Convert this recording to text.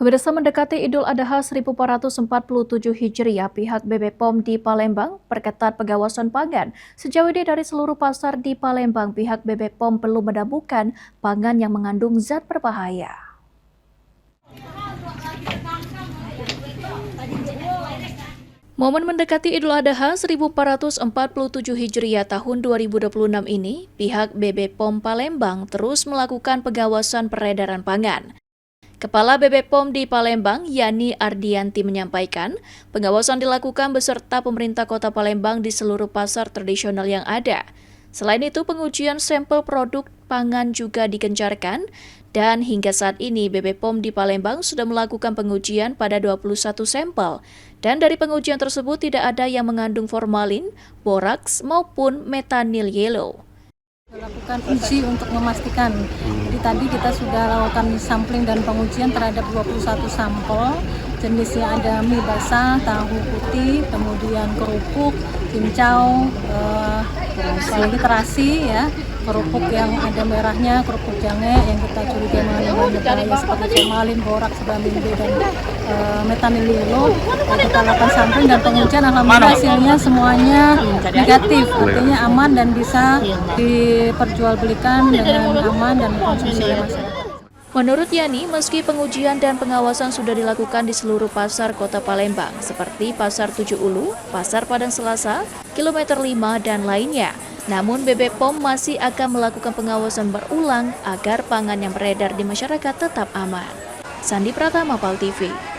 Pemirsa, mendekati Idul Adha 1447 Hijriah, pihak BPOM di Palembang perketat pengawasan pangan. Sejauh ini dari seluruh pasar di Palembang, pihak BPOM belum menemukan pangan yang mengandung zat berbahaya. Momen mendekati Idul Adha 1447 Hijriah tahun 2026 ini, pihak BPOM Palembang terus melakukan pengawasan peredaran pangan. Kepala BPOM di Palembang, Yani Ardianti menyampaikan, pengawasan dilakukan beserta pemerintah Kota Palembang di seluruh pasar tradisional yang ada. Selain itu, pengujian sampel produk pangan juga digencarkan, dan hingga saat ini BPOM di Palembang sudah melakukan pengujian pada 21 sampel, dan dari pengujian tersebut tidak ada yang mengandung formalin, boraks, maupun metanil yellow. Lakukan uji untuk memastikan. Jadi tadi kita sudah lakukan sampling dan pengujian terhadap 21 sampel. Jenisnya ada mie basah, tahu putih, kemudian kerupuk, cincau, terasi ya, kerupuk yang ada merahnya, kerupuk jange yang kita curiga mengandung berbahaya seperti formalin, boraks, vitamin B dan metanil yellow. Kita lakukan sampling dan pengujian, alhamdulillah hasilnya semuanya negatif, artinya aman dan bisa diperjualbelikan dengan aman dan konsumsi oleh masyarakat. Menurut Yani, meski pengujian dan pengawasan sudah dilakukan di seluruh pasar Kota Palembang, seperti Pasar Tujuh Ulu, Pasar Padang Selasa, Kilometer 5, dan lainnya, namun BPOM masih akan melakukan pengawasan berulang agar pangan yang beredar di masyarakat tetap aman. Sandi Pratama, PAL TV.